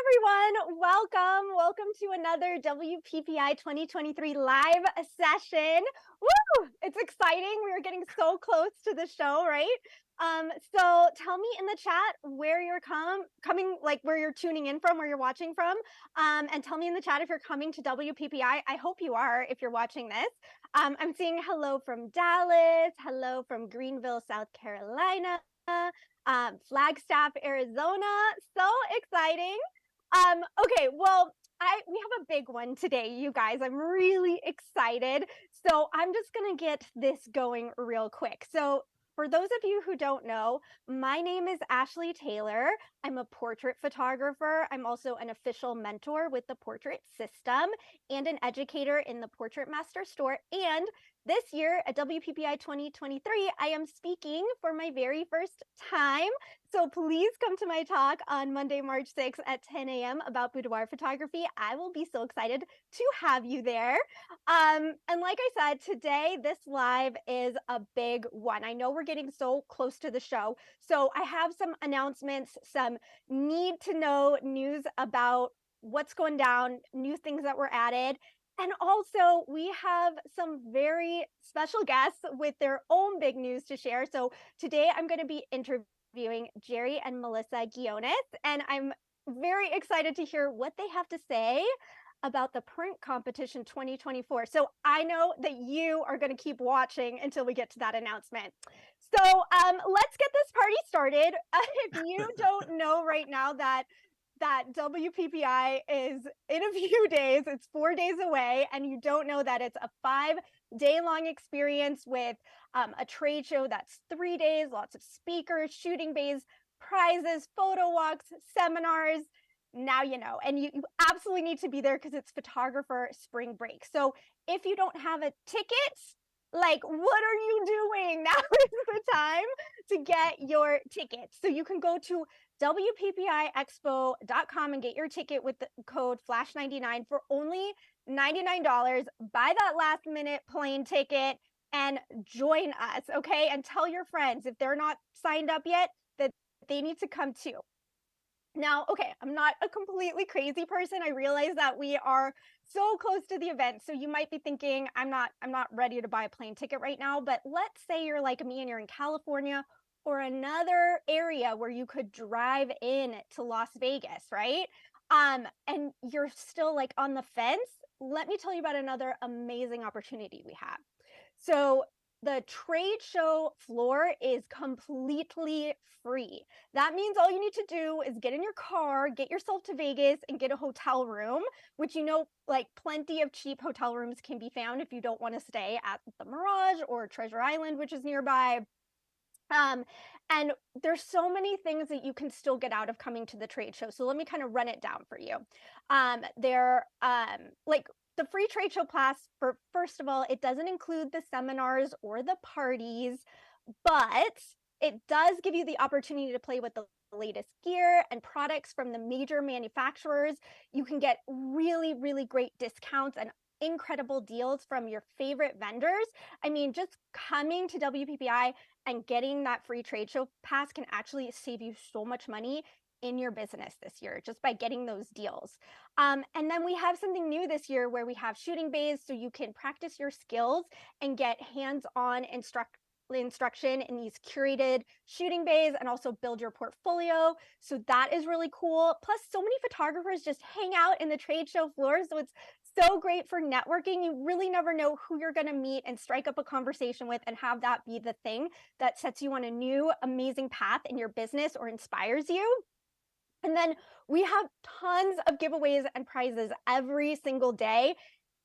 everyone. Welcome to another WPPI 2023 live session. Woo! It's exciting. We are getting so close to the show, right? So tell me in the chat where you're coming, like where you're tuning in from, where you're watching from. And tell me in the chat if you're coming to WPPI. I hope you are if you're watching this. I'm seeing hello from Dallas, hello from Greenville, South Carolina. Flagstaff, Arizona. So exciting. Okay, well, we have a big one today, you guys. I'm really excited. So I'm just gonna get this going real quick. So for those of you who don't know, my name is Ashleigh Taylor. I'm a portrait photographer. I'm also an official mentor with the Portrait System and an educator in the Portrait Master Store. And this year at WPPI 2023, I am speaking for my very first time. So please come to my talk on Monday, March 6th at 10 a.m. about boudoir photography. I will be so excited to have you there. And like I said, today, this live is a big one. I know we're getting so close to the show. So I have some announcements, some need to know news about what's going down, new things that were added. And also, we have some very special guests with their own big news to share. So today I'm going to be interviewing Jerry and Melissa Ghionis, and I'm very excited to hear what they have to say about the print competition 2024. So I know that you are going to keep watching until we get to that announcement. So let's get this party started. If you don't know right now that WPPI is in a few days, it's 4 days away, and you don't know that it's a 5-day-long experience with a trade show that's 3 days, lots of speakers, shooting bays, prizes, photo walks, seminars. Now you know, and you absolutely need to be there because it's photographer spring break. So if you don't have a ticket, like, what are you doing? Now is the time to get your tickets. So you can go to WPPIExpo.com and get your ticket with the code FLASH99 for only $99. Buy that last minute plane ticket and join us, okay? And tell your friends if they're not signed up yet that they need to come too. Now, okay, I'm not a completely crazy person. I realize that we are so close to the event. So you might be thinking, I'm not ready to buy a plane ticket right now. But let's say you're like me and you're in California or another area where you could drive in to Las Vegas, right? And you're still like on the fence. Let me tell you about another amazing opportunity we have. So the trade show floor is completely free. That means all you need to do is get in your car, get yourself to Vegas, and get a hotel room, which like plenty of cheap hotel rooms can be found if you don't want to stay at the Mirage or Treasure Island, which is nearby. And there's so many things that you can still get out of coming to the trade show. So let me kind of run it down for you. Like the free trade show pass, first of all, it doesn't include the seminars or the parties, but it does give you the opportunity to play with the latest gear and products from the major manufacturers. You can get really, really great discounts and incredible deals from your favorite vendors. I mean, just coming to WPPI and getting that free trade show pass can actually save you so much money in your business this year just by getting those deals. And then we have something new this year where we have shooting bays so you can practice your skills and get hands-on instruction in these curated shooting bays and also build your portfolio. So that is really cool. Plus, so many photographers just hang out in the trade show floor. So it's so great for networking. You really never know who you're going to meet and strike up a conversation with and have that be the thing that sets you on a new amazing path in your business or inspires you. And then we have tons of giveaways and prizes every single day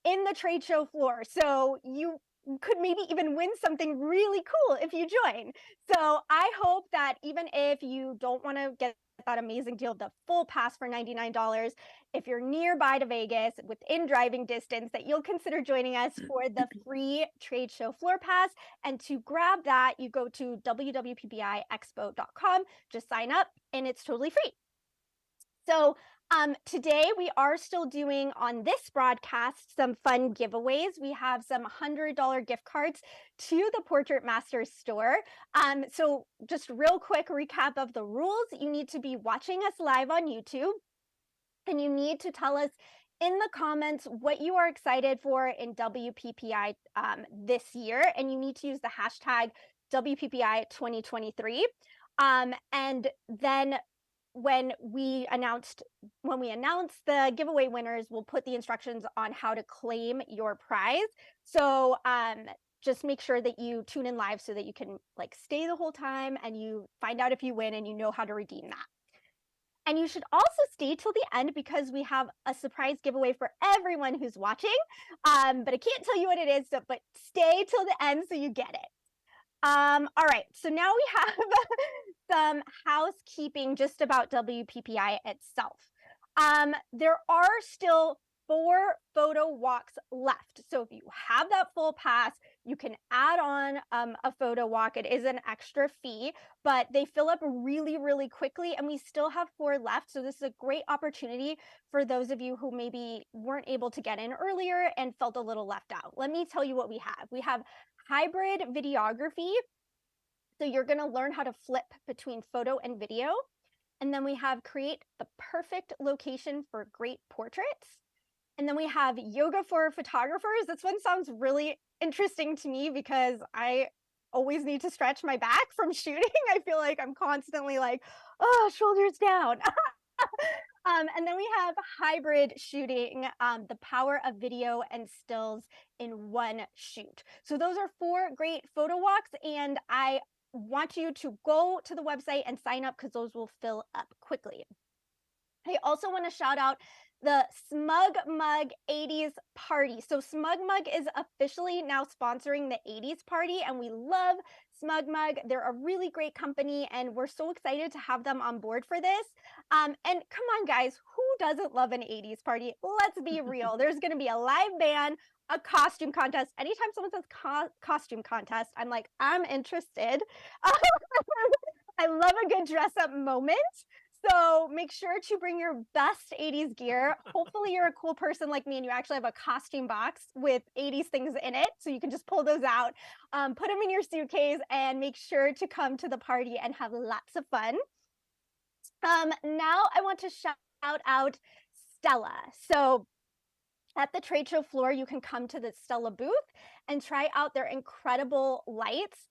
in the trade show floor. So you could maybe even win something really cool if you join. So I hope that even if you don't want to get that amazing deal, the full pass for $99, if you're nearby to Vegas within driving distance, that you'll consider joining us for the free trade show floor pass. And to grab that, you go to www.PPIExpo.com, just sign up, and it's totally free. So today we are still doing on this broadcast some fun giveaways. We have some $100 gift cards to the Portrait Masters store. So just real quick recap of the rules. You need to be watching us live on YouTube. And you need to tell us in the comments what you are excited for in WPPI this year. And you need to use the hashtag WPPI 2023. And then when we announce the giveaway winners, we'll put the instructions on how to claim your prize. So just make sure that you tune in live so that you can like stay the whole time and you find out if you win and you know how to redeem that. And you should also stay till the end because we have a surprise giveaway for everyone who's watching. But I can't tell you what it is, but stay till the end so you get it. All right, so now we have some housekeeping just about WPPI itself. There are still 4 photo walks left. So if you have that full pass, you can add on a photo walk. It is an extra fee, but they fill up really, really quickly, and we still have 4 left. So this is a great opportunity for those of you who maybe weren't able to get in earlier and felt a little left out. Let me tell you what we have. We have hybrid videography. So you're going to learn how to flip between photo and video. And then we have create the perfect location for great portraits. And then we have yoga for photographers. This one sounds really interesting to me because I always need to stretch my back from shooting. I feel like I'm constantly like, oh, shoulders down. And then we have hybrid shooting, the power of video and stills in one shoot. So those are 4 great photo walks, and I want you to go to the website and sign up because those will fill up quickly. I also want to shout out the Smug Mug 80s party. So Smug Mug is officially now sponsoring the 80s party, and we love Smug Mug. They're a really great company, and we're so excited to have them on board for this. And come on, guys, who doesn't love an 80s party? Let's be real. There's going to be a live band, a costume contest. Anytime someone says costume contest, I'm like, I'm interested. I love a good dress up moment. So make sure to bring your best 80s gear. Hopefully you're a cool person like me and you actually have a costume box with 80s things in it. So you can just pull those out, put them in your suitcase, and make sure to come to the party and have lots of fun. Now I want to shout out Stella. So at the trade show floor, you can come to the Stella booth and try out their incredible lights.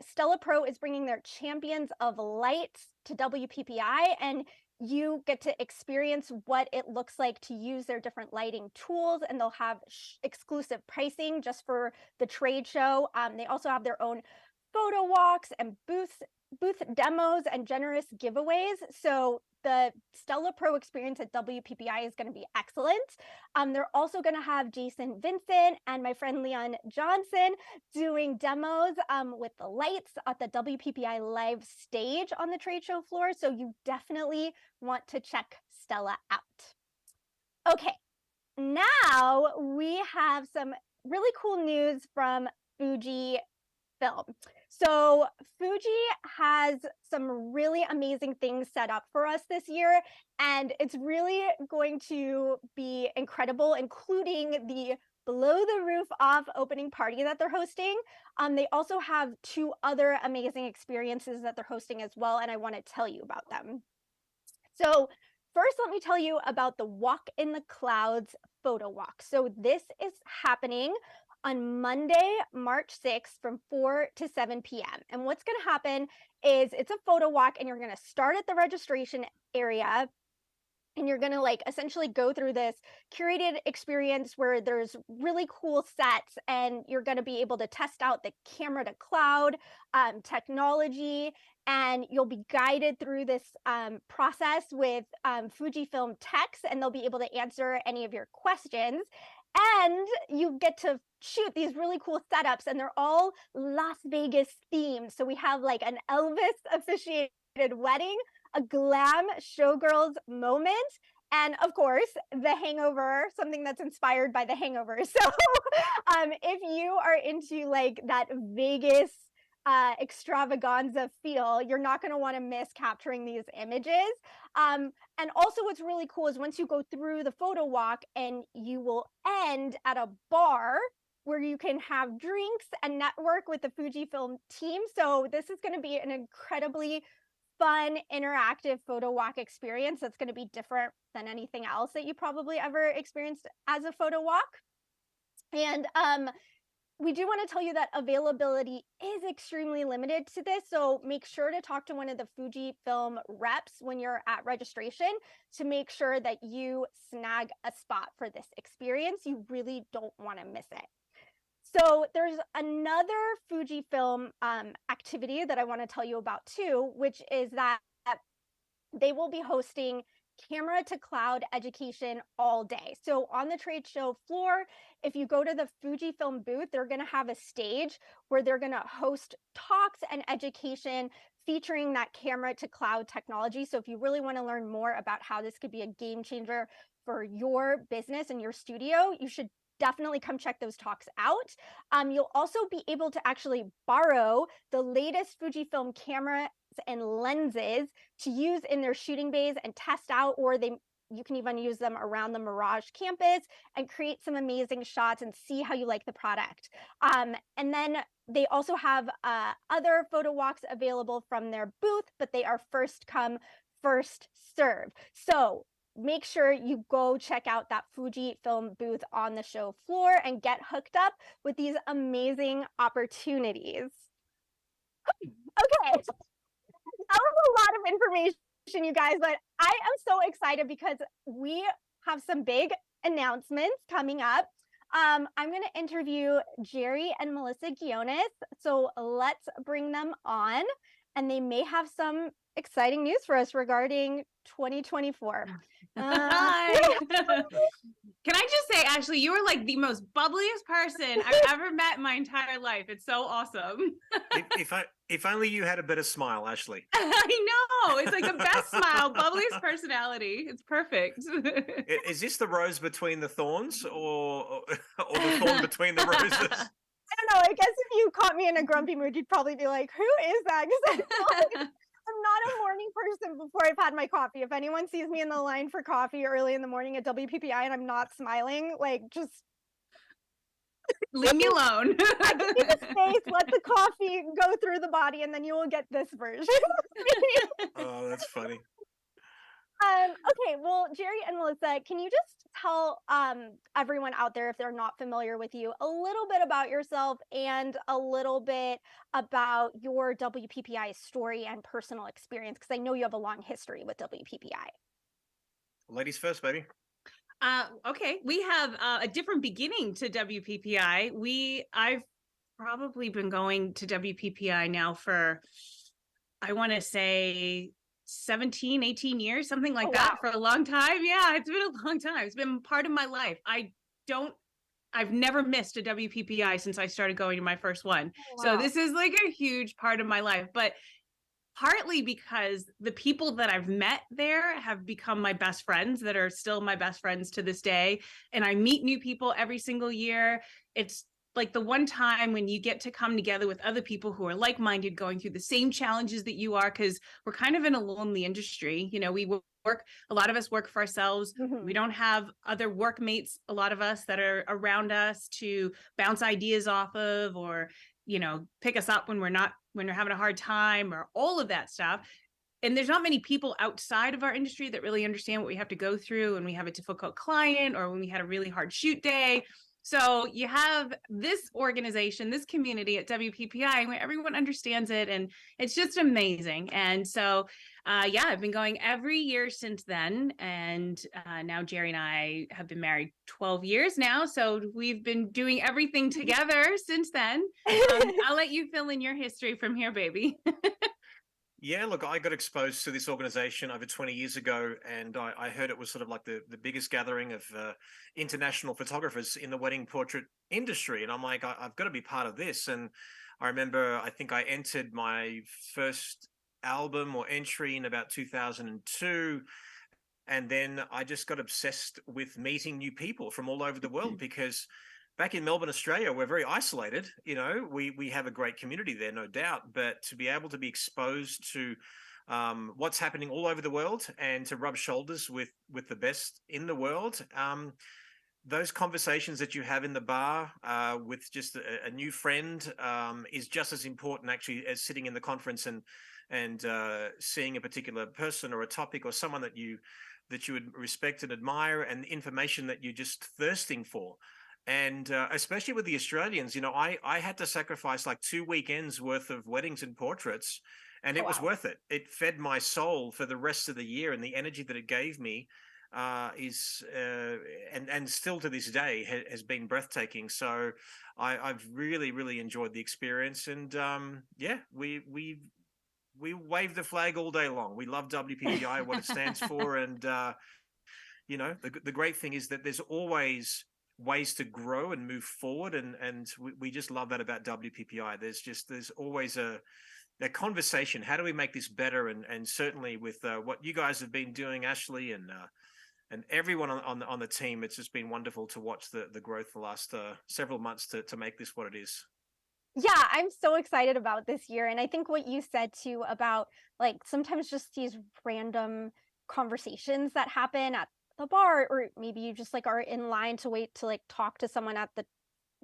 Stella Pro is bringing their champions of lights to WPPI, and you get to experience what it looks like to use their different lighting tools, and they'll have exclusive pricing just for the trade show. They also have their own photo walks and booth demos and generous giveaways. So the Stella Pro experience at WPPI is going to be excellent. They're also going to have Jason Vincent and my friend Leon Johnson doing demos with the lights at the WPPI live stage on the trade show floor. So you definitely want to check Stella out. Okay, now we have some really cool news from Fujifilm. So Fuji has some really amazing things set up for us this year, and it's really going to be incredible, including the Blow the Roof Off opening party that they're hosting. They also have 2 other amazing experiences that they're hosting as well, and I want to tell you about them. So first, let me tell you about the Walk in the Clouds photo walk. So this is happening on Monday, March 6th from 4 to 7 p.m. And what's going to happen is it's a photo walk, and you're going to start at the registration area, and you're going to like essentially go through this curated experience where there's really cool sets, and you're going to be able to test out the camera to cloud technology, and you'll be guided through this process with Fujifilm techs, and they'll be able to answer any of your questions. And you get to shoot these really cool setups, and they're all Las Vegas themed. So we have like an Elvis officiated wedding, a glam showgirls moment, and of course, The Hangover, something that's inspired by The Hangover. So if you are into like that Vegas extravaganza feel, you're not going to want to miss capturing these images. And also what's really cool is once you go through the photo walk, and you will end at a bar where you can have drinks and network with the Fujifilm team. So this is going to be an incredibly fun, interactive photo walk experience that's going to be different than anything else that you probably ever experienced as a photo walk. And we do want to tell you that availability is extremely limited to this. So make sure to talk to one of the Fujifilm reps when you're at registration to make sure that you snag a spot for this experience. You really don't want to miss it. So there's another Fujifilm activity that I want to tell you about too, which is that they will be hosting camera to cloud education all day. So on the trade show floor, if you go to the Fujifilm booth, they're going to have a stage where they're going to host talks and education featuring that camera to cloud technology. So if you really want to learn more about how this could be a game changer for your business and your studio, you should definitely come check those talks out. You'll also be able to actually borrow the latest Fujifilm camera and lenses to use in their shooting bays and test out, or you can even use them around the Mirage campus and create some amazing shots and see how you like the product. And then they also have other photo walks available from their booth, but they are first come, first serve. So make sure you go check out that Fujifilm booth on the show floor and get hooked up with these amazing opportunities. Okay. That was a lot of information, you guys, but I am so excited because we have some big announcements coming up. I'm going to interview Jerry and Melissa Ghionis, so let's bring them on, and they may have some exciting news for us regarding 2024. Hi. Can I just say, Ashleigh, you are like the most bubbliest person I've ever met in my entire life. It's so awesome. If only you had a better smile, Ashleigh. I know. It's like the best smile, bubbliest personality. It's perfect. Is this the rose between the thorns or the thorn between the roses? I don't know. I guess if you caught me in a grumpy mood, you'd probably be like, who is that? Because I'm not a morning person before I've had my coffee. If anyone sees me in the line for coffee early in the morning at WPPI and I'm not smiling, like, just leave me alone. I give you the space, let the coffee go through the body, and then you will get this version. Oh, that's funny. Okay, well, Jerry and Melissa, can you just tell everyone out there, if they're not familiar with you, a little bit about yourself and a little bit about your WPPI story and personal experience? Because I know you have a long history with WPPI. Ladies first, baby. Okay, we have a different beginning to WPPI. I've probably been going to WPPI now for, I want to say 17, 18 years, something like that, for a long time. Yeah, it's been a long time. It's been part of my life. I've never missed a WPPI since I started going to my first one. Oh, wow. So this is like a huge part of my life, but partly because the people that I've met there have become my best friends that are still my best friends to this day. And I meet new people every single year. It's like the one time when you get to come together with other people who are like-minded, going through the same challenges that you are, because we're kind of in a lonely industry. You know, we work, a lot of us work for ourselves. Mm-hmm. We don't have other workmates, a lot of us, that are around us to bounce ideas off of, or, you know, pick us up when we're having a hard time, or all of that stuff. And there's not many people outside of our industry that really understand what we have to go through when we have a difficult client, or when we had a really hard shoot day. So you have this organization, this community at WPPI, where everyone understands it, and it's just amazing. And so, yeah, I've been going every year since then. And now Jerry and I have been married 12 years now. So we've been doing everything together since then. I'll let you fill in your history from here, baby. Yeah, look, I got exposed to this organization over 20 years ago, and I heard it was sort of like the biggest gathering of international photographers in the wedding portrait industry. And I'm like, I've got to be part of this. And I remember, I think I entered my first album or entry in about 2002. And then I just got obsessed with meeting new people from all over the world, because back in Melbourne, Australia, we're very isolated. You know, we have a great community there, no doubt. But to be able to be exposed to what's happening all over the world, and to rub shoulders with the best in the world, those conversations that you have in the bar with just a new friend is just as important, actually, as sitting in the conference and and seeing a particular person or a topic or someone that you would respect and admire, and information that you're just thirsting for. And especially with the Australians, I had to sacrifice like 2 weekends worth of weddings and portraits, and it was worth it. It fed my soul for the rest of the year, and the energy that it gave me and still to this day has been breathtaking. So I've really enjoyed the experience, and we wave the flag all day long. We love WPPI, what it stands for, and the great thing is that there's always ways to grow and move forward, and we just love that about WPPI. There's always a conversation. How do we make this better? And certainly with what you guys have been doing, Ashleigh, and everyone on the team, it's just been wonderful to watch the growth the last several months to make this what it is. Yeah, I'm so excited about this year. And I think what you said too about like sometimes just these random conversations that happen at the bar, or maybe you just like are in line to wait to like talk to someone at the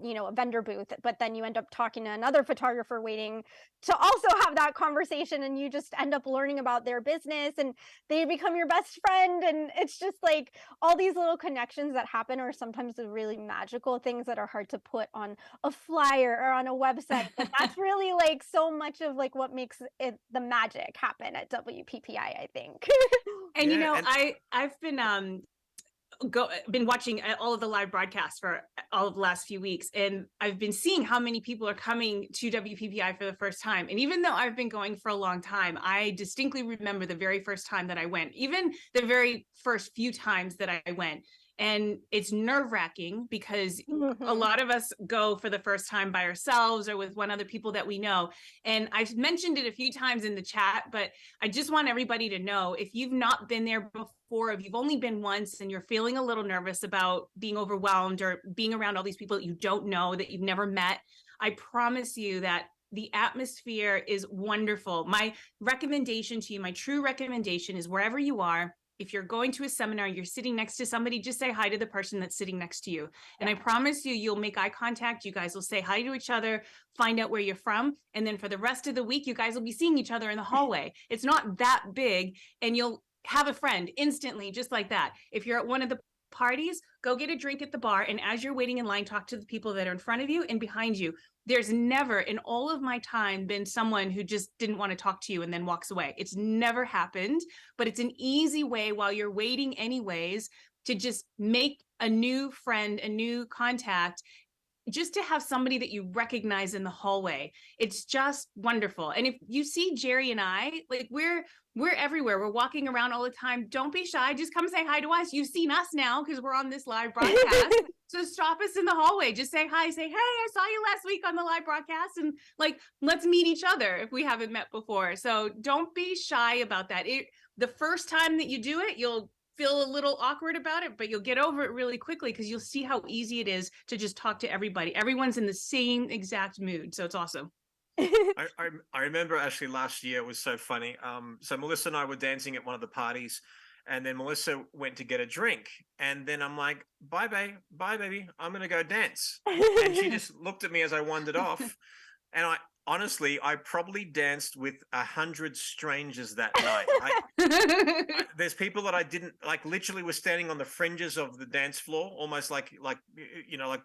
a vendor booth, but then you end up talking to another photographer waiting to also have that conversation, and you just end up learning about their business and they become your best friend. And it's just like all these little connections that happen are sometimes the really magical things that are hard to put on a flyer or on a website. But that's really like so much of like what makes it the magic happen at WPPI, I think. And I've been watching all of the live broadcasts for all of the last few weeks, and I've been seeing how many people are coming to WPPI for the first time. And even though I've been going for a long time, I distinctly remember the very first time that I went, even the very first few times that I went. And it's nerve-wracking because a lot of us go for the first time by ourselves or with one other people that we know. And I've mentioned it a few times in the chat, but I just want everybody to know, if you've not been there before, if you've only been once and you're feeling a little nervous about being overwhelmed or being around all these people that you don't know, that you've never met, I promise you that the atmosphere is wonderful. My recommendation to you, my true recommendation, is wherever you are, if you're going to a seminar, you're sitting next to somebody, just say hi to the person that's sitting next to you. And I promise you, you'll make eye contact. You guys will say hi to each other, find out where you're from. And then for the rest of the week, you guys will be seeing each other in the hallway. It's not that big, and you'll have a friend instantly, just like that. If you're at one of the parties, go get a drink at the bar. And as you're waiting in line, talk to the people that are in front of you and behind you. There's never in all of my time been someone who just didn't want to talk to you and then walks away. It's never happened, but it's an easy way while you're waiting anyways to just make a new friend, a new contact, just to have somebody that you recognize in the hallway. It's just wonderful. And if you see Jerry and I, like we're everywhere. We're walking around all the time. Don't be shy. Just come say hi to us. You've seen us now because we're on this live broadcast. So stop us in the hallway. Just say hi. Say, hey, I saw you last week on the live broadcast. And like, let's meet each other if we haven't met before. So don't be shy about that. The first time that you do it, you'll feel a little awkward about it, but you'll get over it really quickly because you'll see how easy it is to just talk to everybody. Everyone's in the same exact mood. So it's awesome. I remember actually last year, it was so funny. So Melissa and I were dancing at one of the parties, and then Melissa went to get a drink, and then I'm like, bye baby, I'm gonna go dance. And she just looked at me as I wandered off, and I probably danced with 100 strangers that night. There's people that I didn't like, literally were standing on the fringes of the dance floor, almost like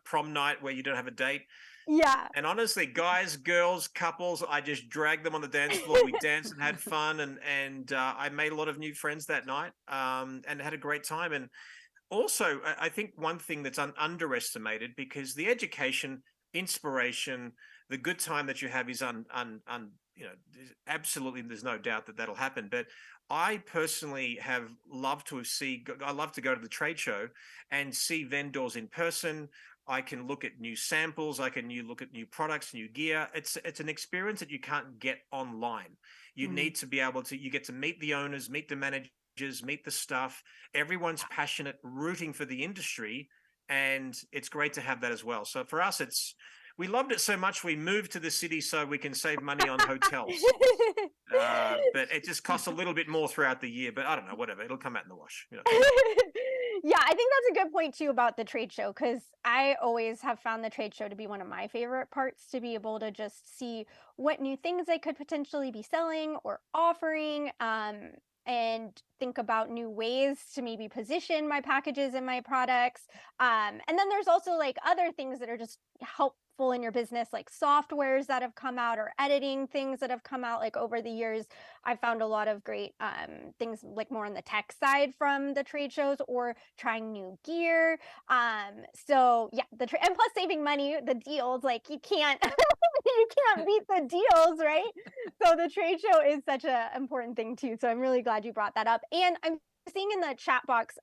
prom night where you don't have a date. Yeah. And honestly, guys, girls, couples, I just dragged them on the dance floor. We danced and had fun, and I made a lot of new friends that night, and had a great time. And also, I think one thing that's underestimated, because the education, inspiration, the good time that you have is absolutely, there's no doubt that that'll happen. But I personally have loved to I love to go to the trade show and see vendors in person. I can look at new samples. I can look at new products, new gear. It's an experience that you can't get online. You need to be able to, you get to meet the owners, meet the managers, meet the staff. Everyone's passionate, rooting for the industry. And it's great to have that as well. So for us, we loved it so much, we moved to the city so we can save money on hotels. But it just costs a little bit more throughout the year. But I don't know, whatever. It'll come out in the wash. Yeah, I think that's a good point too about the trade show, because I always have found the trade show to be one of my favorite parts, to be able to just see what new things I could potentially be selling or offering, and think about new ways to maybe position my packages and my products. And then there's also like other things that are just helpful in your business, like softwares that have come out or editing things that have come out. Like over the years, I've found a lot of great things like more on the tech side from the trade shows, or trying new gear. So yeah, and plus saving money, the deals, like you can't you can't beat the deals, right? So the trade show is such an important thing too. So I'm really glad you brought that up. And I'm seeing in the chat box,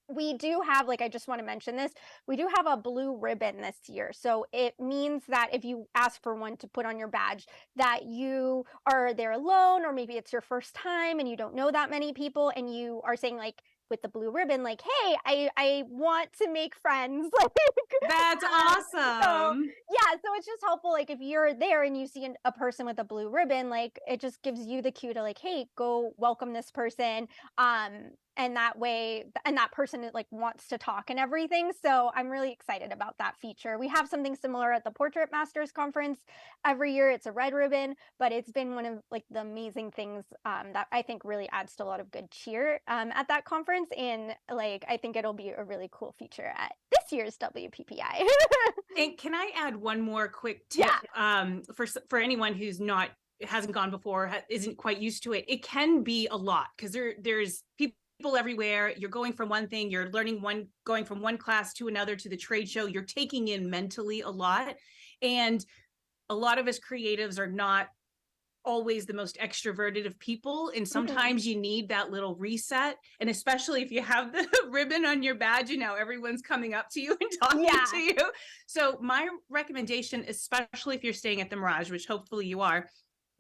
we do have, like, I just want to mention this, we do have a blue ribbon this year. So it means that if you ask for one to put on your badge, that you are there alone, or maybe it's your first time and you don't know that many people, and you are saying, like, with the blue ribbon, like, hey, I want to make friends. Like, That's so awesome. yeah, so it's just helpful, like, if you're there and you see a person with a blue ribbon, like, it just gives you the cue to, like, hey, go welcome this person. And that way, and that person like wants to talk and everything. So I'm really excited about that feature. We have something similar at the Portrait Masters conference every year. It's a red ribbon, but it's been one of like the amazing things that I think really adds to a lot of good cheer at that conference. And like, I think it'll be a really cool feature at this year's WPPI. And can I add one more quick tip? For anyone who's hasn't gone before, isn't quite used to it, it can be a lot, because there's people everywhere. You're going from one thing, you're learning going from one class to another to the trade show. You're taking in mentally a lot. And a lot of us creatives are not always the most extroverted of people. And sometimes you need that little reset. And especially if you have the ribbon on your badge, you know, everyone's coming up to you and talking to you. So my recommendation, especially if you're staying at the Mirage, which hopefully you are,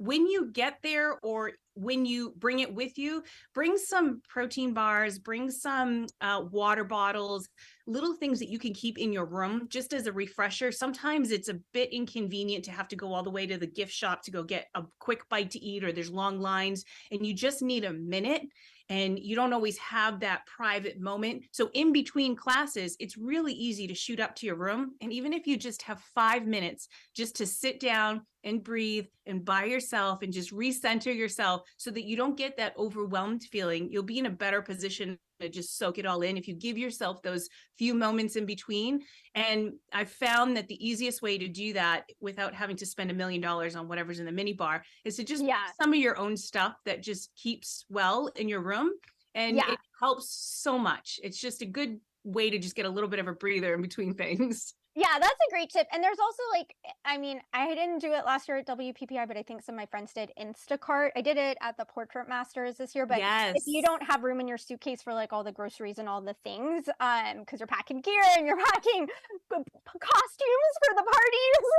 when you get there, or when you bring it with you, bring some protein bars, bring some water bottles, little things that you can keep in your room just as a refresher. Sometimes it's a bit inconvenient to have to go all the way to the gift shop to go get a quick bite to eat, or there's long lines and you just need a minute. And you don't always have that private moment. So in between classes, it's really easy to shoot up to your room. And even if you just have 5 minutes just to sit down and breathe and by yourself and just recenter yourself, so that you don't get that overwhelmed feeling, you'll be in a better position to just soak it all in if you give yourself those few moments in between. And I've found that the easiest way to do that without having to spend $1 million on whatever's in the mini bar is to just put some of your own stuff that just keeps well in your room. And it helps so much. It's just a good way to just get a little bit of a breather in between things. Yeah, that's a great tip. And there's also like, I mean, I didn't do it last year at WPPI, but I think some of my friends did Instacart. I did it at the Portrait Masters this year, but if you don't have room in your suitcase for like all the groceries and all the things, because you're packing gear and you're packing costumes for the parties,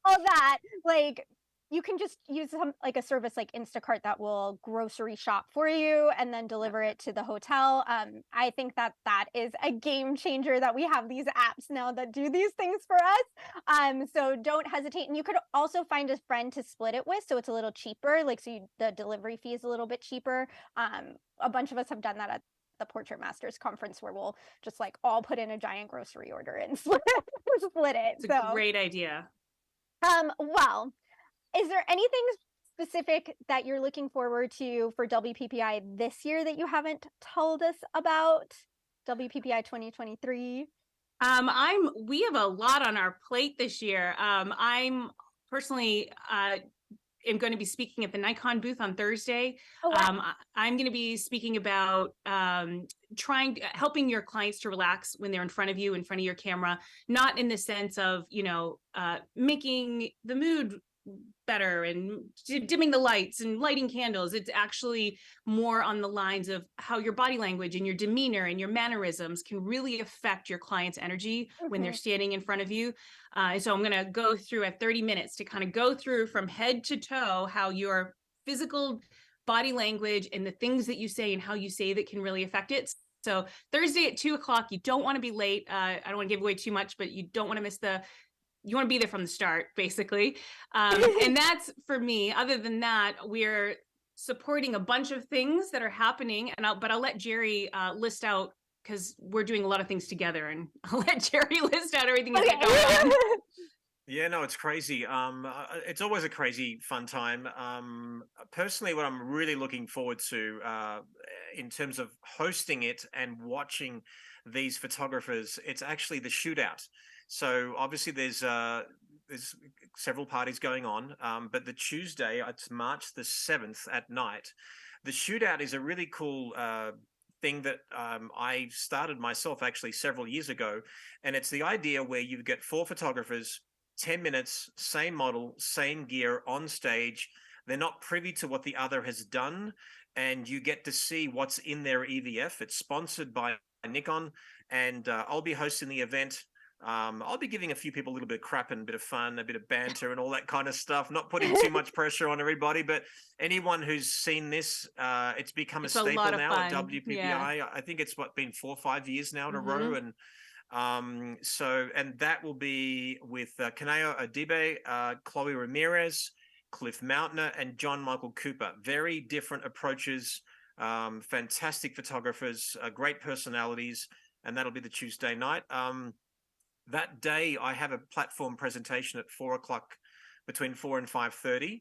all that, like, you can just use like a service like Instacart that will grocery shop for you and then deliver it to the hotel. I think that is a game changer, that we have these apps now that do these things for us. So don't hesitate. And you could also find a friend to split it with, so it's a little cheaper. Like, so the delivery fee is a little bit cheaper. A bunch of us have done that at the Portrait Masters conference, where we'll just like all put in a giant grocery order and split it. It's a great idea. Well, is there anything specific that you're looking forward to for WPPI this year that you haven't told us about? WPPI 2023. We have a lot on our plate this year. I'm personally am going to be speaking at the Nikon booth on Thursday. I'm going to be speaking about helping your clients to relax when they're in front of you, in front of your camera, not in the sense of, making the mood better and dimming the lights and lighting candles. It's actually more on the lines of how your body language and your demeanor and your mannerisms can really affect your client's energy when they're standing in front of you. And so I'm going to go through at 30 minutes to kind of go through from head to toe how your physical body language and the things that you say and how you say that can really affect it. So Thursday at 2:00, you don't want to be late. I don't want to give away too much, but you don't want to miss you want to be there from the start, basically. And that's for me. Other than that, we're supporting a bunch of things that are happening. And I'll let Jerry list out, because we're doing a lot of things together, and I'll let Jerry list out everything that's going on. Yeah, no, it's crazy. It's always a crazy fun time. Personally, what I'm really looking forward to, in terms of hosting it and watching these photographers, it's actually the shootout. So obviously there's several parties going on, but the Tuesday, it's March the 7th at night. The shootout is a really cool thing that I started myself actually several years ago, and it's the idea where you get 4 photographers, 10 minutes, same model, same gear on stage. They're not privy to what the other has done, and you get to see what's in their EVF. It's sponsored by Nikon, and I'll be hosting the event. I'll be giving a few people a little bit of crap and a bit of fun, a bit of banter and all that kind of stuff, not putting too much pressure on everybody, but anyone who's seen this, it's become a staple now at WPPI. Yeah. I think it's been 4 or 5 years now in a row. And and that will be with Kaneo Adibe, Chloe Ramirez, Cliff Mountner, and John Michael Cooper. Very different approaches, fantastic photographers, great personalities, and that'll be the Tuesday night. That day, I have a platform presentation at 4 o'clock, between 4 and 5:30.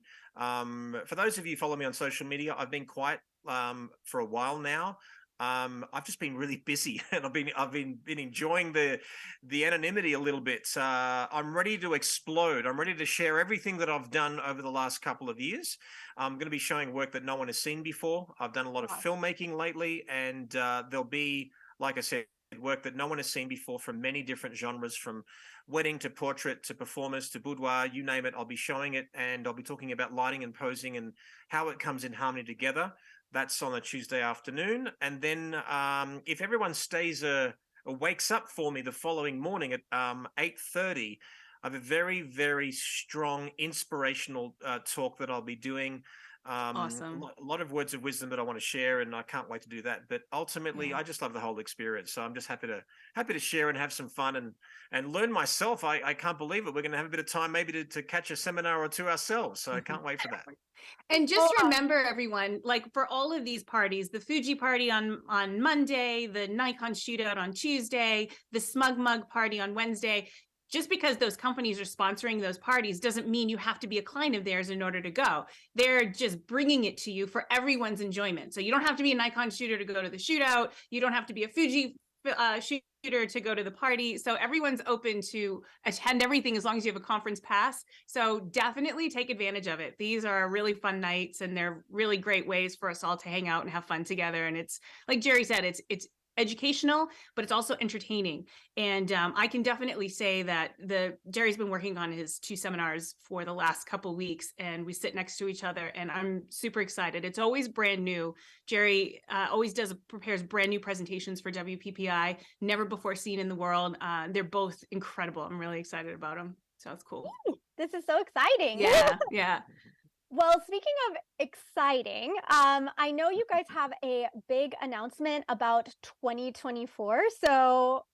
For those of you who follow me on social media, I've been quiet for a while now. I've just been really busy, and I've been enjoying the anonymity a little bit. I'm ready to explode. I'm ready to share everything that I've done over the last couple of years. I'm going to be showing work that no one has seen before. I've done a lot of filmmaking lately, and there'll be, like I said, work that no one has seen before from many different genres, from wedding to portrait to performers to boudoir, you name it. I'll be showing it, and I'll be talking about lighting and posing and how it comes in harmony together. That's on a Tuesday afternoon. And then if everyone stays or wakes up for me the following morning at 8:30, I have a very, very strong inspirational talk that I'll be doing. Awesome. A lot of words of wisdom that I want to share, and I can't wait to do that. But ultimately, I just love the whole experience. So I'm just happy to share and have some fun and learn myself. I can't believe it. We're going to have a bit of time maybe to catch a seminar or two ourselves. So I can't wait for that. And just remember, everyone, like for all of these parties, the Fuji party on Monday, the Nikon shootout on Tuesday, the Smug Mug party on Wednesday, just because those companies are sponsoring those parties doesn't mean you have to be a client of theirs in order to go. They're just bringing it to you for everyone's enjoyment. So you don't have to be a Nikon shooter to go to the shootout. You don't have to be a Fuji shooter to go to the party. So everyone's open to attend everything as long as you have a conference pass. So definitely take advantage of it. These are really fun nights, and they're really great ways for us all to hang out and have fun together. And it's like Jerry said, it's educational, but it's also entertaining. And I can definitely say that Jerry's been working on his 2 seminars for the last couple of weeks, and we sit next to each other, and I'm super excited. It's always brand new. Jerry always prepares brand new presentations for WPPI, never before seen in the world. They're both incredible. I'm really excited about them. So it's cool. Ooh, this is so exciting. Yeah. Well, speaking of exciting, I know you guys have a big announcement about 2024. So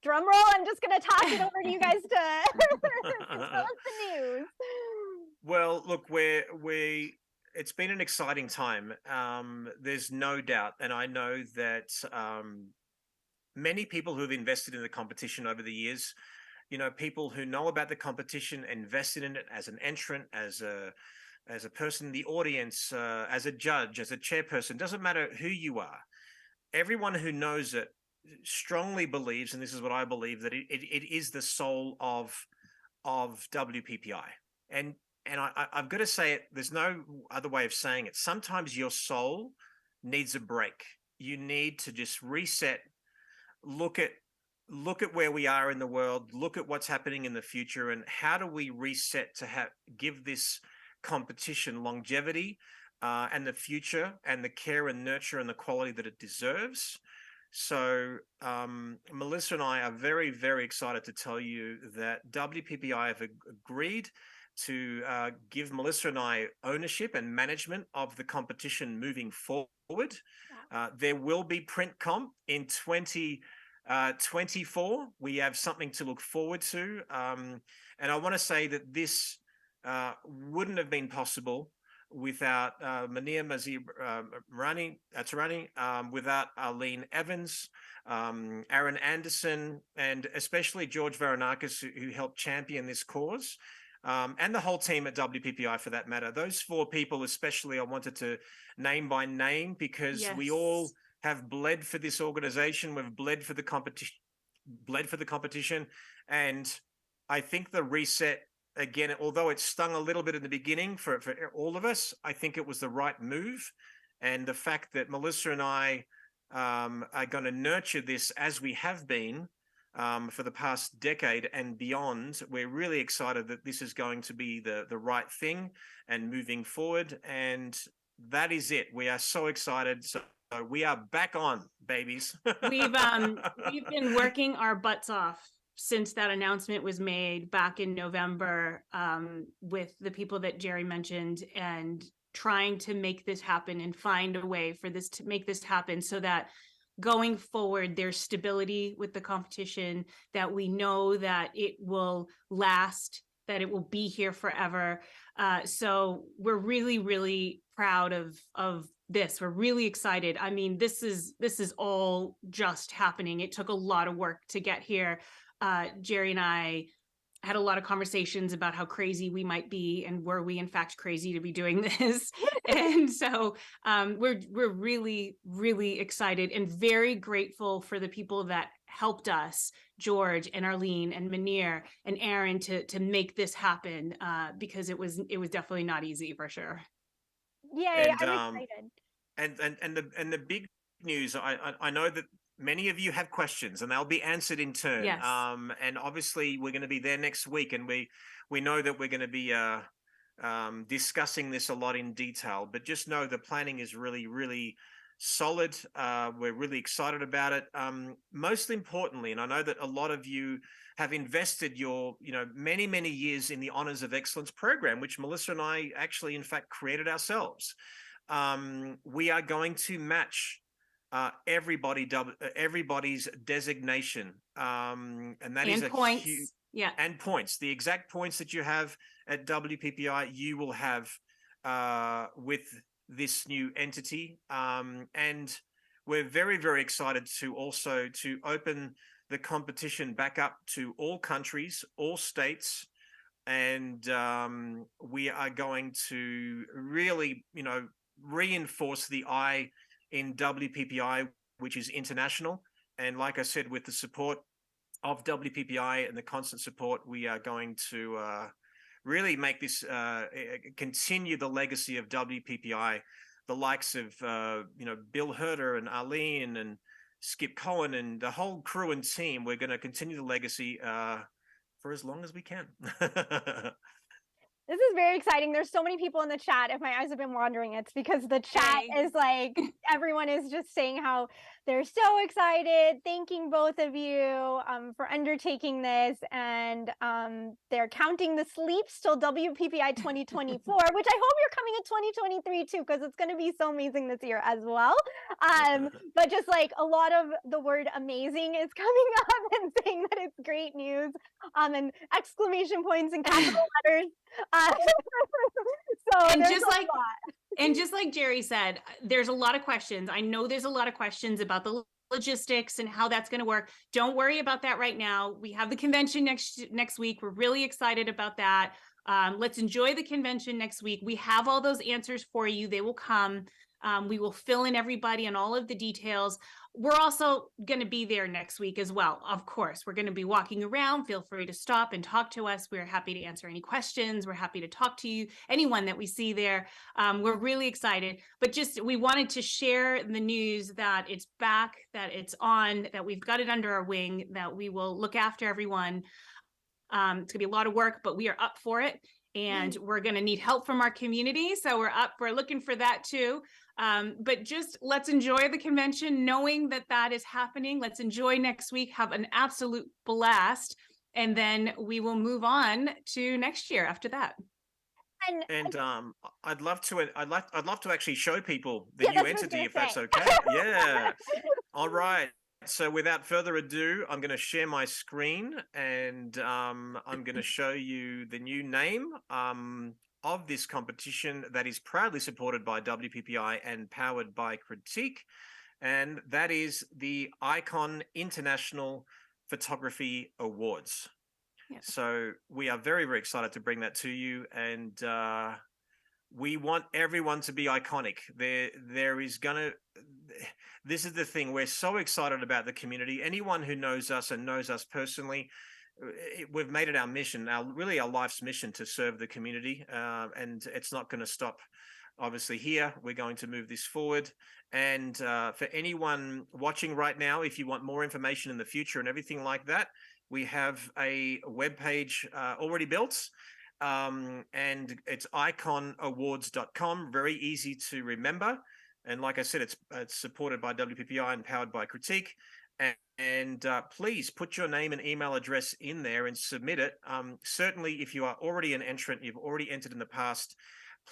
drum roll, I'm just going to toss it over to you guys to tell us the news. Well, look, it's been an exciting time. There's no doubt. And I know that many people who have invested in the competition over the years, people who know about the competition, invested in it as an entrant, as a person in the audience, as a judge, as a chairperson, doesn't matter who you are. Everyone who knows it strongly believes, and this is what I believe, that it is the soul of WPPI. And I've got to say it, there's no other way of saying it. Sometimes your soul needs a break. You need to just reset, look at where we are in the world, look at what's happening in the future, and how do we reset to give this competition longevity and the future and the care and nurture and the quality that it deserves. So Melissa and I are very, very excited to tell you that WPPI have agreed to give Melissa and I ownership and management of the competition moving forward. There will be print comp in 2024. We have something to look forward to. And I want to say that this wouldn't have been possible without Mania Atarani, without Arlene Evans, Aaron Anderson, and especially George Varounakis, who helped champion this cause, and the whole team at WPPI for that matter. Those four people especially I wanted to name by name, because we all have bled for this organization. We've bled for the competition. And I think the reset, again, although it stung a little bit in the beginning for all of us, I think it was the right move. And the fact that Melissa and I are going to nurture this as we have been for the past decade and beyond, we're really excited that this is going to be the right thing and moving forward. And that is it. We are so excited. So we are back on, babies. We've been working our butts off since that announcement was made back in November, with the people that Jerry mentioned, and trying to make this happen and find a way for this to make this happen, so that going forward there's stability with the competition, that we know that it will last, that it will be here forever. So we're really, really proud of this. We're really excited. I mean, this is all just happening. It took a lot of work to get here. Jerry and I had a lot of conversations about how crazy we might be, and were we in fact crazy to be doing this? And so we're really, really excited and very grateful for the people that helped us, George and Arlene and Munir and Aaron, to make this happen, because it was definitely not easy, for sure. Yay, I'm excited. And the big news, I know that many of you have questions, and they'll be answered in turn. Yes. And obviously we're going to be there next week, and we know that we're going to be discussing this a lot in detail. But just know the planning is really, really solid. We're really excited about it. Most importantly, and I know that a lot of you have invested your, many, many years in the Honors of Excellence program, which Melissa and I actually, in fact, created ourselves. We are going to match everybody's designation, and that is a points. huge, yeah, and points. The exact points that you have at WPPI, you will have with this new entity, and we're very, very excited to also to open the competition back up to all countries, all states, and we are going to really, reinforce the I in WPPI, which is international. And like I said, with the support of WPPI and the constant support, we are going to really make this continue the legacy of WPPI. The likes of Bill Herter and Arlene and Skip Cohen and the whole crew and team. We're going to continue the legacy for as long as we can. This is very exciting. There's so many people in the chat. If my eyes have been wandering, it's because the chat is like, everyone is just saying how they're so excited, thanking both of you for undertaking this. And they're counting the sleeps till WPPI 2024, which I hope you're coming in 2023 too, because it's going to be so amazing this year as well. But just like a lot of the word amazing is coming up and saying that it's great news, and exclamation points and capital letters. So and just like Jerry said, there's a lot of questions. I know there's a lot of questions about the logistics and how that's going to work. Don't worry about that right now. We have the convention next week. We're really excited about that. Let's enjoy the convention next week. We have all those answers for you. They will come. We will fill in everybody on all of the details. We're also going to be there next week as well. Of course, we're going to be walking around. Feel free to stop and talk to us. We're happy to answer any questions. We're happy to talk to you, anyone that we see there. We're really excited, but we wanted to share the news that it's back, that it's on, that we've got it under our wing, that we will look after everyone. It's going to be a lot of work, but we are up for it. And we're going to need help from our community. So we're looking for that too. But just let's enjoy the convention, knowing that is happening. Let's enjoy next week, have an absolute blast. And then we will move on to next year after that. And I'd love to actually show people the new entity, if that's okay. Yeah. All right. So without further ado, I'm going to share my screen, and I'm going to show you the new name. of this competition that is proudly supported by WPPI and powered by Critique. And that is the Icon International Photography Awards. Yeah. So we are very, very excited to bring that to you. And we want everyone to be iconic. There is gonna, this is the thing, we're so excited about the community. Anyone who knows us and knows us personally, we've made it our mission, our life's mission, to serve the community. And it's not going to stop. Obviously here, we're going to move this forward. And for anyone watching right now, if you want more information in the future and everything like that, we have a webpage already built. And it's iconawards.com, very easy to remember. And like I said, it's supported by WPPI and powered by Critique. And please put your name and email address in there and submit it. Certainly, if you are already an entrant, you've already entered in the past,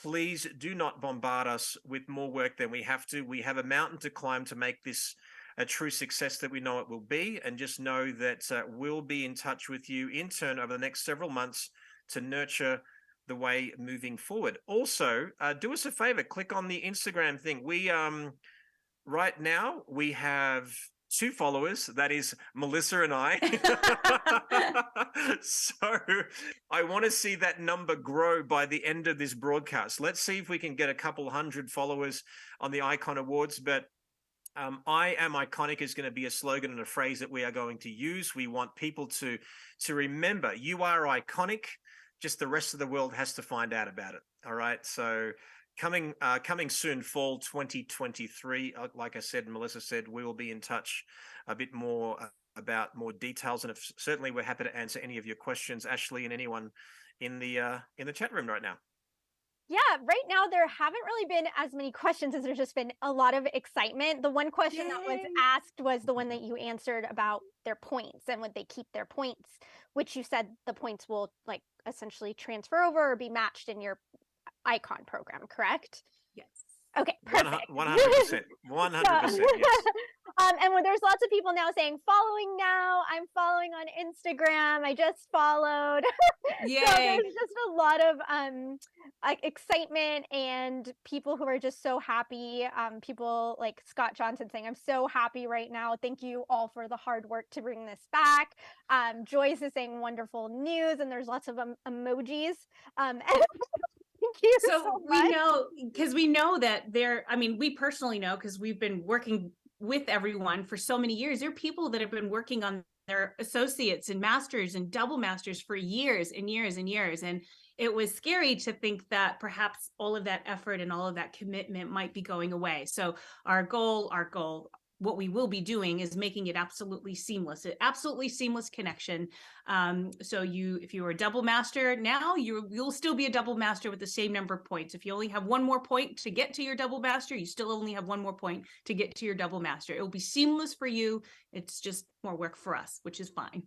please do not bombard us with more work than we have to. We have a mountain to climb to make this a true success that we know it will be. And just know that we'll be in touch with you in turn over the next several months to nurture the way moving forward. Also, do us a favor, click on the Instagram thing. We right now we have 2 followers, that is Melissa and I. So I want to see that number grow by the end of this broadcast. Let's see if we can get a couple hundred followers on the Icon Awards. But I am iconic is going to be a slogan and a phrase that we are going to use. We want people to remember you are iconic. Just the rest of the world has to find out about it. All right. So coming soon, fall 2023. Like I said, and Melissa said, we will be in touch a bit more about more details. And certainly we're happy to answer any of your questions, Ashleigh, and anyone in the chat room right now. Yeah, right now there haven't really been as many questions as there's just been a lot of excitement. The one question that was asked was the one that you answered about their points and would they keep their points, which you said the points will like essentially transfer over or be matched in your Icon program, correct? Yes. Okay, perfect. 100%. 100%. Yes. And when there's lots of people now saying following now, I'm following on Instagram, I just followed. Yay. So there's just a lot of excitement and people who are just so happy. People like Scott Johnson saying, I'm so happy right now. Thank you all for the hard work to bring this back. Joyce is saying wonderful news, and there's lots of emojis. Thank you so we know, because we know that we personally know, because we've been working with everyone for so many years. There are people that have been working on their associates and masters and double masters for years and years and years. And it was scary to think that perhaps all of that effort and all of that commitment might be going away. So our goal, what we will be doing is making it absolutely seamless, an absolutely seamless connection. So if you were a double master now, you'll still be a double master with the same number of points. If you only have one more point to get to your double master, you still only have one more point to get to your double master. It will be seamless for you. It's just more work for us, which is fine.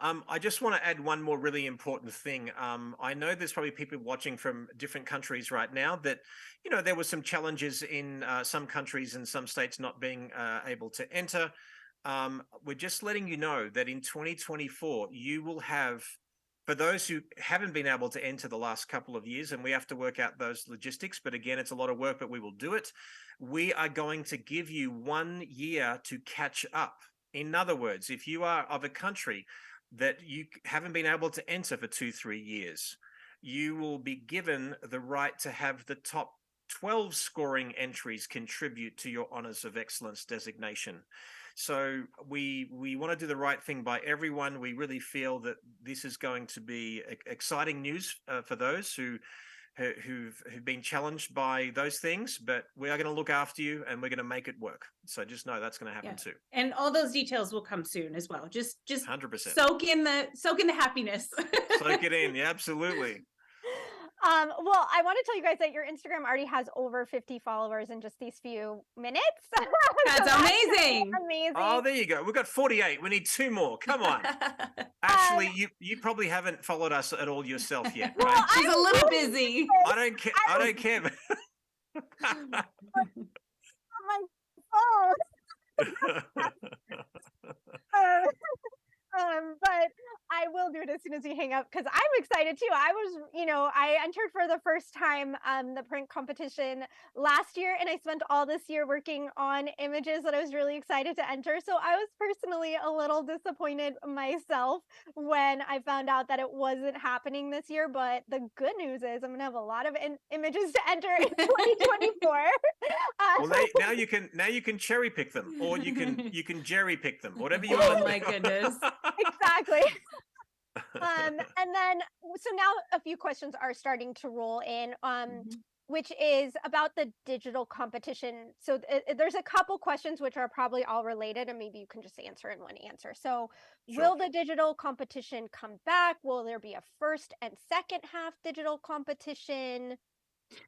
I just want to add one more really important thing. I know there's probably people watching from different countries right now that, there were some challenges in some countries and some states not being able to enter. We're just letting you know that in 2024, you will have, for those who haven't been able to enter the last couple of years, and we have to work out those logistics, but again, it's a lot of work, but we will do it. We are going to give you 1 year to catch up. In other words, if you are of a country that you haven't been able to enter for 2-3 years, you will be given the right to have the top 12 scoring entries contribute to your Honors of Excellence designation. So we want to do the right thing by everyone. We really feel that this is going to be exciting news for those who've been challenged by those things, but we are going to look after you and we're going to make it work. So just know that's going to happen too. And all those details will come soon as well. Just 100%. soak in the happiness. Soak it in. Yeah, absolutely. Well, I want to tell you guys that your Instagram already has over 50 followers in just these few minutes. That's amazing. Amazing. Oh, there you go. We've got 48. We need 2 more. Come on. Actually, you probably haven't followed us at all yourself yet, right? Well, She's a little busy. I don't care. I don't care. My phone. But I will do it as as soon as we hang up because I'm excited too. I entered for the first time the print competition last year, and I spent all this year working on images that I was really excited to enter. So I was personally a little disappointed myself when I found out that it wasn't happening this year. But the good news is I'm gonna have a lot of images to enter in 2024. Well, now you can cherry pick them, or you can jerry pick them, whatever you want. Oh my goodness. Exactly. And then, so now a few questions are starting to roll in, which is about the digital competition. So there's a couple questions which are probably all related, and maybe you can just answer in one answer. So Sure. Will the digital competition come back? Will there be a first and second half digital competition?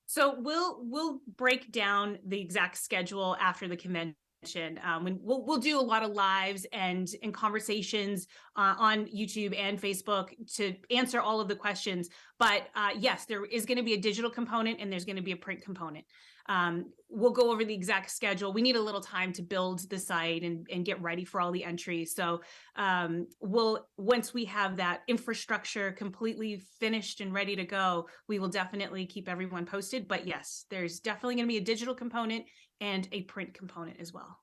So we'll break down the exact schedule after the convention. When we'll do a lot of lives and conversations on YouTube and Facebook to answer all of the questions. But yes, there is going to be a digital component and there's going to be a print component. We'll go over the exact schedule. We need a little time to build the site and get ready for all the entries. So once we have that infrastructure completely finished and ready to go, we will definitely keep everyone posted. But yes, there's definitely going to be a digital component and a print component as well.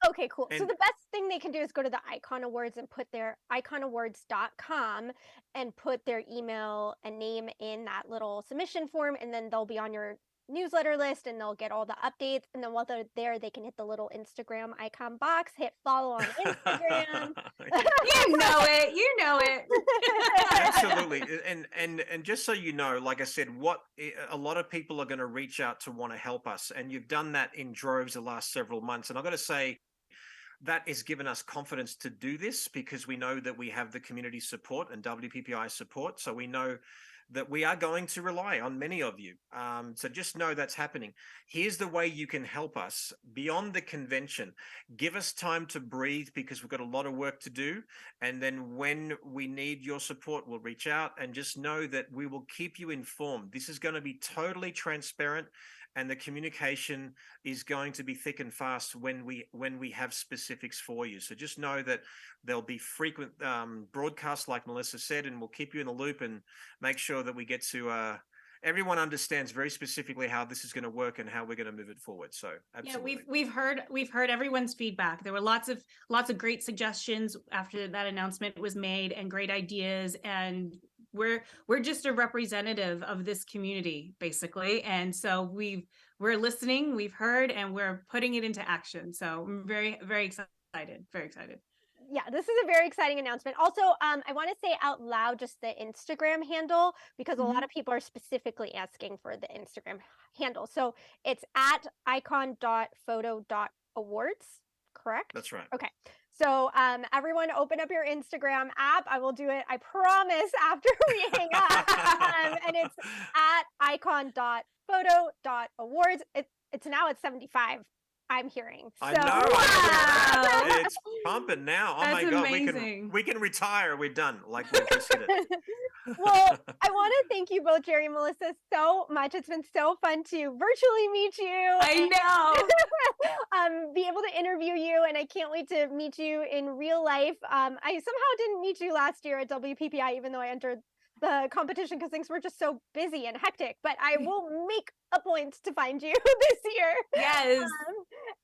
Okay, cool. So the best thing they can do is go to the Icon Awards and put their iconawards.com and put their email and name in that little submission form, and then they'll be on your newsletter list and they'll get all the updates. And then while they're there, they can hit the little Instagram icon box, hit follow on Instagram. You know it. Absolutely. And just so you know, like I said, a lot of people are going to reach out to want to help us, and you've done that in droves the last several months. And I've got to say, that has given us confidence to do this because we know that we have the community support and WPPI support. So we know that we are going to rely on many of you. So just know that's happening. Here's the way you can help us beyond the convention. Give us time to breathe because we've got a lot of work to do. And then when we need your support, we'll reach out, and just know that we will keep you informed. This is going to be totally transparent, and the communication is going to be thick and fast when we have specifics for you. So just know that there'll be frequent broadcasts, like Melissa said, and we'll keep you in the loop and make sure that we get to everyone understands very specifically how this is going to work and how we're going to move it forward. So absolutely. Yeah, we've heard everyone's feedback. There were lots of great suggestions after that announcement was made, and great ideas, and we're just a representative of this community, basically. And so we're listening, we've heard, and we're putting it into action. So I'm very, very excited. Very excited. Yeah, this is a very exciting announcement. Also, I want to say out loud just the Instagram handle, because a lot of people are specifically asking for the Instagram handle. So it's at icon.photo.awards, correct? That's right. Okay. So everyone open up your Instagram app. I will do it, I promise, after we hang up. And it's at icon.photo.awards. It's now at 75. I'm hearing. So, I know. wow. It's pumping now. Oh That's my God. amazing. We can retire. We're done. Like we just hit it. Well, I want to thank you both, Jerry and Melissa, so much. It's been so fun to virtually meet you. I know. Be able to interview you, and I can't wait to meet you in real life. I somehow didn't meet you last year at WPPI, even though I entered the competition because things were just so busy and hectic. But I will make a point to find you this year. Yes.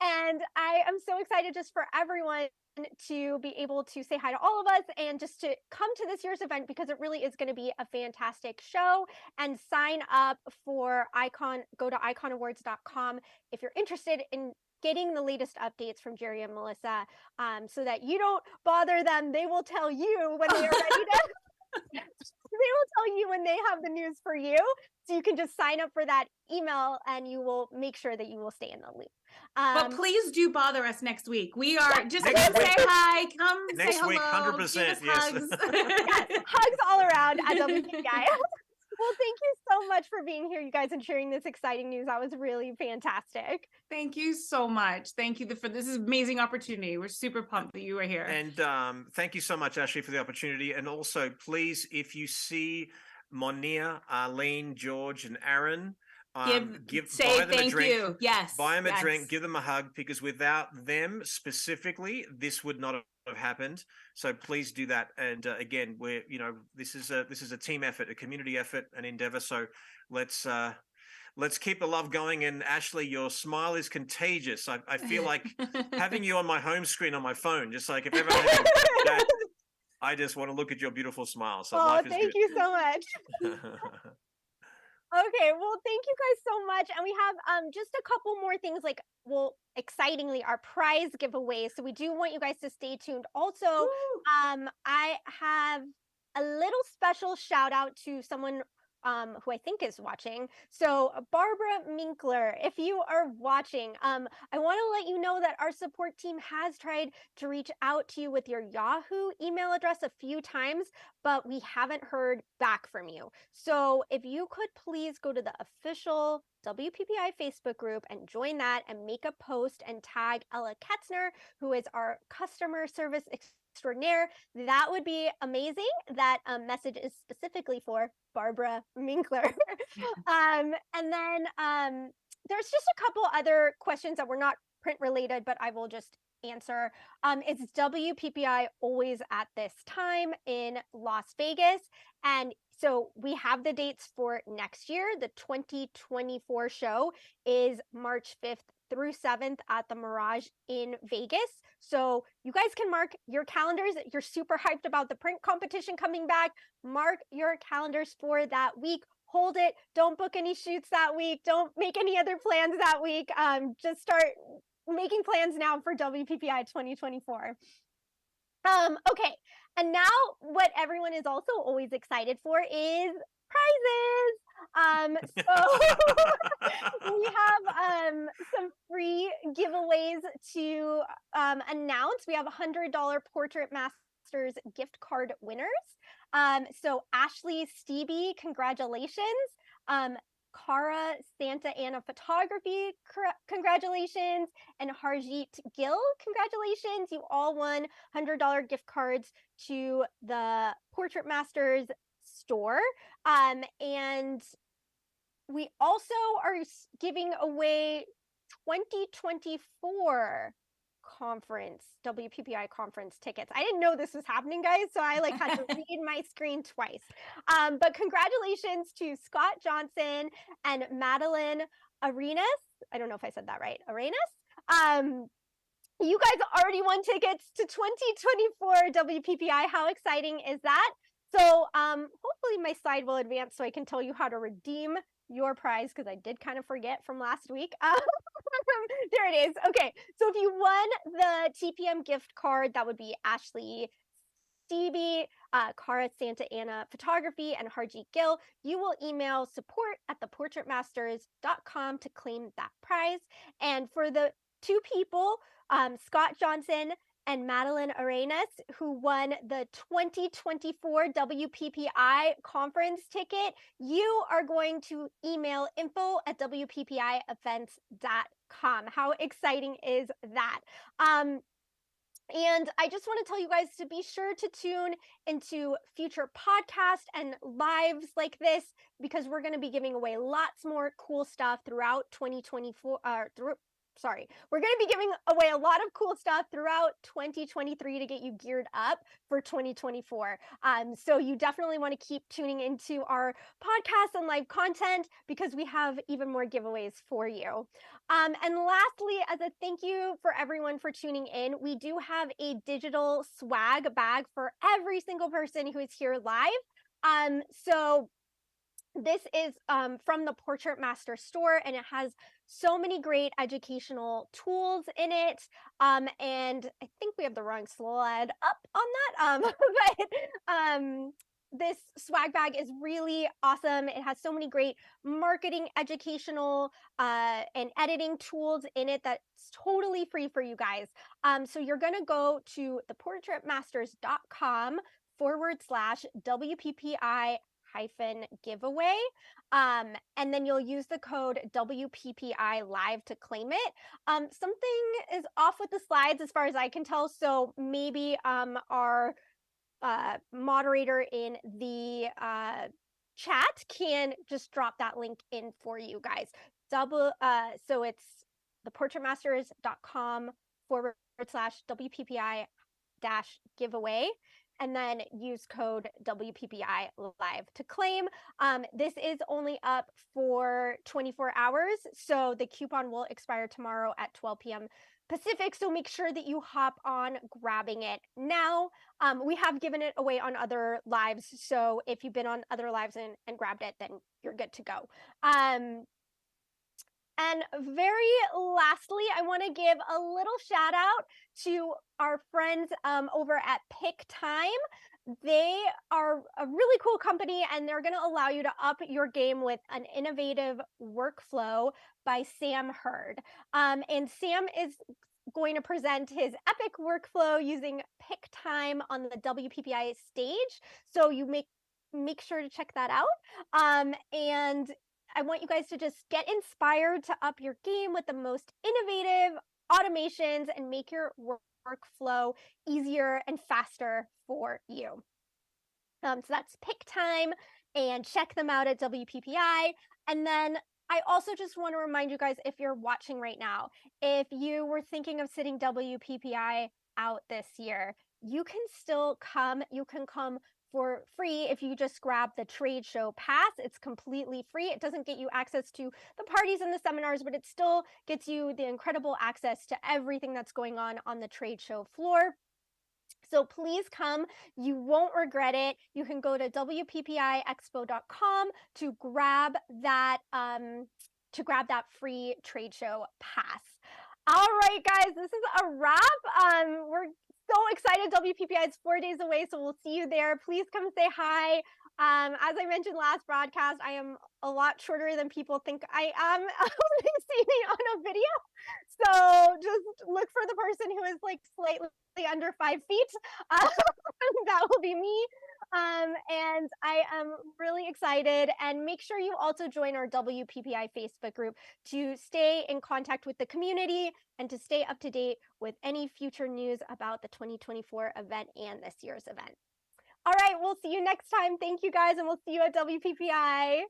And I am so excited just for everyone to be able to say hi to all of us and just to come to this year's event, because it really is going to be a fantastic show. And sign up for Icon. Go to iconawards.com if you're interested in getting the latest updates from Jerry and Melissa, so that you don't bother them. They will tell you when they are ready to. They will tell you when they have the news for you. So you can just sign up for that email, and you will make sure that you will stay in the loop. But please do bother us next week. We are just come say hi, come next say hello, week, 100%. give us hugs. Yes, hugs all around at WPPI. Well, thank you so much for being here, you guys, and sharing this exciting news. That was really fantastic. Thank you so much. Thank you for this amazing opportunity. We're super pumped that you are here. And thank you so much, Ashleigh, for the opportunity. And also, please, if you see Monia, Arlene, George, and Aaron, buy Say them a thank drink. you. Yes. Buy them a yes. drink, give them a hug, because without them specifically, this would not have happened. So please do that. And again, this is a team effort, a community effort, an endeavor. So let's keep the love going. And Ashleigh, your smile is contagious. I feel like having you on my home screen on my phone, just like if ever I have that, I just want to look at your beautiful smile. So life is thank good. you so much. Okay, well, thank you guys so much. And we have just a couple more things excitingly, our prize giveaway. So we do want you guys to stay tuned. Also, I have a little special shout out to someone who I think is watching. So Barbara Minkler, if you are watching, I want to let you know that our support team has tried to reach out to you with your Yahoo email address a few times, but we haven't heard back from you. So if you could please go to the official WPPI Facebook group and join that and make a post and tag Ella Ketzner, who is our customer service extraordinaire, that would be amazing. That message is specifically for Barbara Minkler. And then there's just a couple other questions that were not print related, but I will just answer. It's WPPI always at this time in Las Vegas. And so we have the dates for next year. The 2024 show is March 5th through 7th at the Mirage in Vegas. So you guys can mark your calendars. You're super hyped about the print competition coming back. Mark your calendars for that week. Hold it. Don't book any shoots that week. Don't make any other plans that week. Just start making plans now for WPPI 2024. Okay, and now what everyone is also always excited for is prizes. So we have some free giveaways to announce. We have $100 Portrait Masters gift card winners. So Ashley Stevie, congratulations. Cara Santa Ana Photography, congratulations. And Harjeet Gill, congratulations. You all won $100 gift cards to the Portrait Masters store. And we also are giving away 2024 WPPI conference tickets. I didn't know this was happening, guys, so I had to read my screen twice. But congratulations to Scott Johnson and Madeline Arenas. I don't know if I said that right. Arenas. You guys already won tickets to 2024 WPPI. How exciting is that? So hopefully my slide will advance so I can tell you how to redeem your prize, because I did kind of forget from last week. There it is. Okay, so if you won the TPM gift card, that would be Ashley Stevie, Cara Santa Ana Photography, and Harjeet Gill. You will email support@theportraitmasters.com to claim that prize. And for the two people, Scott Johnson and Madeline Arenas, who won the 2024 WPPI conference ticket, you are going to email info@WPPIevents.com. How exciting is that? And I just want to tell you guys to be sure to tune into future podcasts and lives like this, because we're going to be giving away lots more cool stuff throughout 2024. We're going to be giving away a lot of cool stuff throughout 2023 to get you geared up for 2024. So you definitely want to keep tuning into our podcasts and live content, because we have even more giveaways for you. And lastly, as a thank you for everyone for tuning in, we do have a digital swag bag for every single person who is here live. So this is from the Portrait Master store, and it has so many great educational tools in it. And I think we have the wrong slide up on that. But this swag bag is really awesome. It has so many great marketing, educational, and editing tools in it that's totally free for you guys. So you're going to go to theportraitmasters.com/WPPI giveaway, and then you'll use the code WPPI live to claim it. Something is off with the slides as far as I can tell, so maybe our moderator in the chat can just drop that link in for you guys. So it's theportraitmasters.com/WPPI giveaway, and then use code WPPI live to claim. This is only up for 24 hours, so the coupon will expire tomorrow at 12 p.m. Pacific, so make sure that you hop on grabbing it now. We have given it away on other lives, so if you've been on other lives and grabbed it, then you're good to go. And very lastly, I want to give a little shout out to our friends over at Pick Time. They are a really cool company, and they're going to allow you to up your game with an innovative workflow by Sam Hurd. And Sam is going to present his epic workflow using Pick Time on the WPPI stage. So you make sure to check that out. And I want you guys to just get inspired to up your game with the most innovative automations and make your workflow easier and faster for you. So that's Pick Time, and check them out at WPPI. And then I also just want to remind you guys, if you're watching right now, if you were thinking of sitting WPPI out this year, you can still come. You can come for free if you just grab the trade show pass. It's completely free. It doesn't get you access to the parties and the seminars, but it still gets you the incredible access to everything that's going on the trade show floor. So please come. You won't regret it. You can go to WPPIExpo.com to grab that free trade show pass. All right, guys, this is a wrap. We're so excited. WPPI is 4 days away, so we'll see you there. Please come say hi. As I mentioned last broadcast, I am a lot shorter than people think I am when they see me on a video. So just look for the person who is like slightly under 5 feet. That will be me. And I am really excited. And make sure you also join our WPPI Facebook group to stay in contact with the community and to stay up to date with any future news about the 2024 event and this year's event. All right, we'll see you next time. Thank you guys, and we'll see you at WPPI.